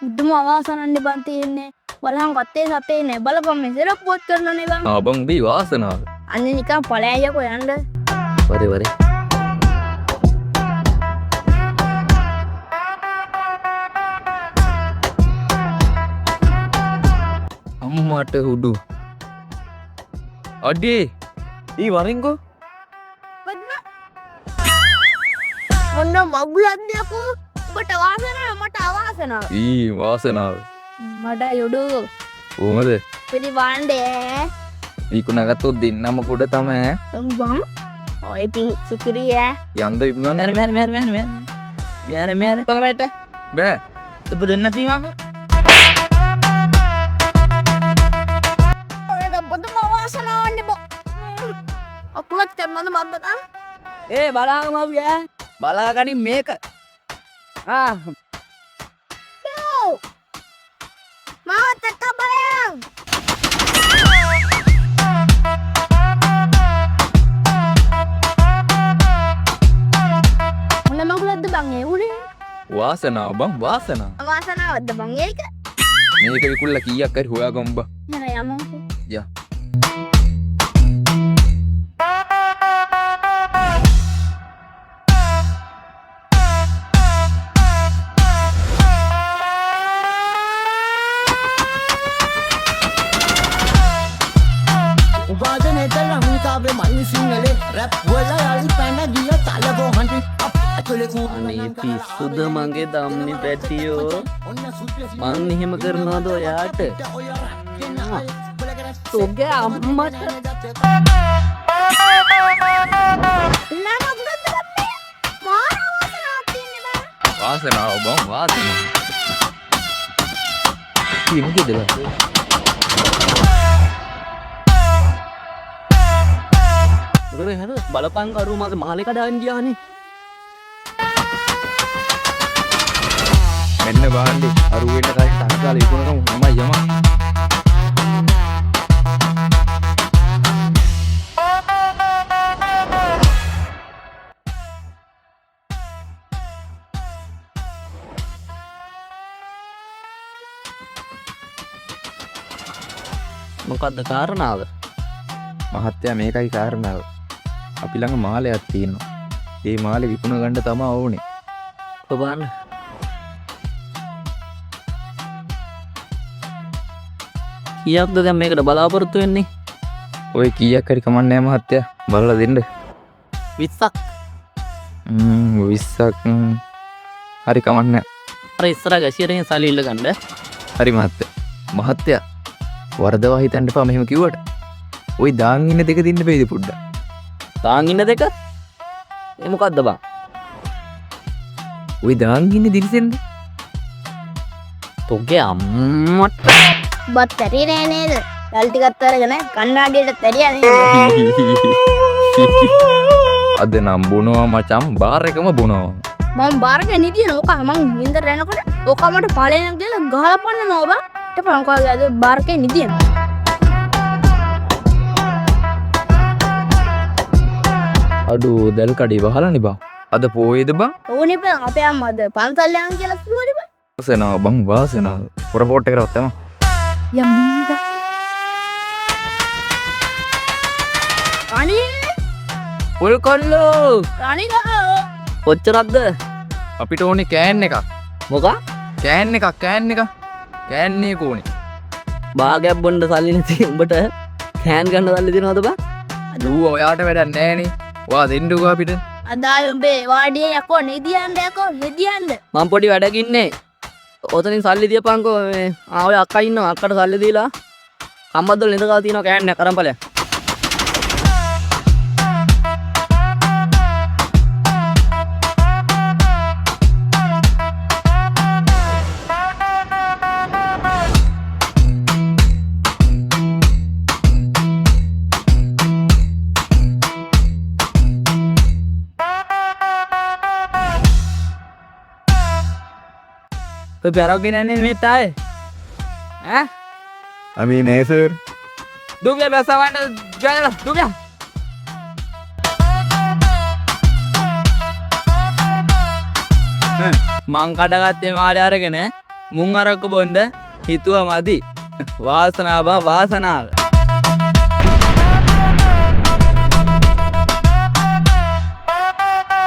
මුදුම අවාසනන්නේ බං තියෙන්නේ. බලහන් කත්තේ සතේ නේ. බලපන් මේ සරක් පොත් කරනනේ බං. බං බී වාසනාව. අන්නේ නිකන් පළයයකෝ යන්න. වරේ වරේ. අම්මට හුඩු. අඩේ. ඊ වරින්කෝ. මොන්න මගුලක් දෙකෝ. ඔබට වාසනාව මට අවාසනාව. ඊ වාසනාව. මඩ යොඩු. කොහමද? පිළිවන්නේ. ඊකුණගත්තොත් දෙන්නම කුඩ තමයි. බං. ඔය පිං සුක්‍රියා. යන්ද ඉන්නවනේ. මෙයාර කොහමද? බෑ. ඔබ දෙන්න තියෙනවා. අකුලත් තෙමන්න මන්දක ඒ බලාගම අපිය බලාගනින් මේක මාත් එක්ක බලයන් මොන මගුලක්ද බං ඒ උනේ වාසනාව බං වාසනාව. අවාසනාවක්ද බං ඒක මේක විකුල්ලා කීයක් හරි හොයාගමු බං. නෑ යමු යා. අනේ පිස්සුද මගේ දම්නි පැටියෝ මං එහෙම කරනවද ඔයාට තොගේ අම්මට වාසනාව බං වාසනාව. මොකද බලපං කරු මගේ මාලේ කඩාගෙන ගියානේ මෙන්න බාන්නේ අරුවෙන්න කලින් තනකාලේ ඉක්ුණකම මමයි යම. මොකද්ද කාරණාව මහත්තයා මේකයි කාරණාව. අපි ළඟ මාලයක් තියෙනවා. ඒ මාලේ විකුණ ගන්න තමයි ඕනේ. ඔබන්න කීයක්ද දැන් මේකට බලාපොරොත්තු වෙන්නේ ඔය කීයක් හරි කමන්නේ මහත්තයා. බලලා දෙන්න. 20ක් 20ක් හරි කමන්නේ. අර ඉස්සර ගැසියරෙන් සල්ලි ඉල්ල ගන්න හරි මහත්තයා. මහත්තයා වරදවා හිතන්න එපා මෙහෙම කිව්වට. ওই දාන් ඉන්න දෙක දින්න බෑද පොඩ්ඩක්. තාන් ඉන්න දෙක ඒ මොකද්ද බං ওই දාන් ඉන්නේ දිරිසෙන්ද? තොගේ අම්මට බත් ඇරි නෑ නේද දල් ටිකත් අරගෙන කන්නාඩියට ඇරියා නේද අද නම් බොනවා මචං බාර් එකම බොනවා. මම බාර්ග නිදින ඕක මං නින්දට යනකොට ඕක මට පළේන කියලා ගහලා පන්න නෝ බං ඊට පංකවාගේ අද බාර්කේ නිදින අඩු දැල් කඩේ වහලානේ බං. අද පොයේද බං? ඕනේ බං අපේ අම්මද පන්සල් යන් කියලා කිව්වනේ බං වාසනාව බං වාසනාව. පොරපෝට් එක කරවත් තමයි. යම්ද අනේ පොල් කොල්ලෝ රණිලා කොච්චරක්ද අපිට ඕනේ කෑන් එකක්. මොකක් කෑන් එකක් කෑන් එක. කෑන්නේ කොනේ. බාගයක් බොන්න සල්ලි නැති උඹට කෑන් ගන්න සල්ලි දෙනවද බං ඌ ඔයාට වැඩක් නැහනේ. ඔයා දෙන්නකෝ අපිට. අදාය උඹේ වාඩියේ යකෝ නිදියන්න යකෝ නිදියන්න මම පොඩි වැඩකින්නේ ඔතනින් සල්ලි දීපන්කෝ මේ ඔය අක්කා ඉන්නවා අක්කට සල්ලි දීලා කම්බද්දල් ඉඳලා තියෙනවා කෑන් එක අරන් ඵලයක් तो प्यारों की नैनी में ताए हैं I mean, hey sir. दो क्या पैसा वाला जाने दो क्या මං කඩගත්තේ මාළේ අරගෙන මුං අරක්කු බොන්ද හිතුව මදි වාසනාව වාසනාව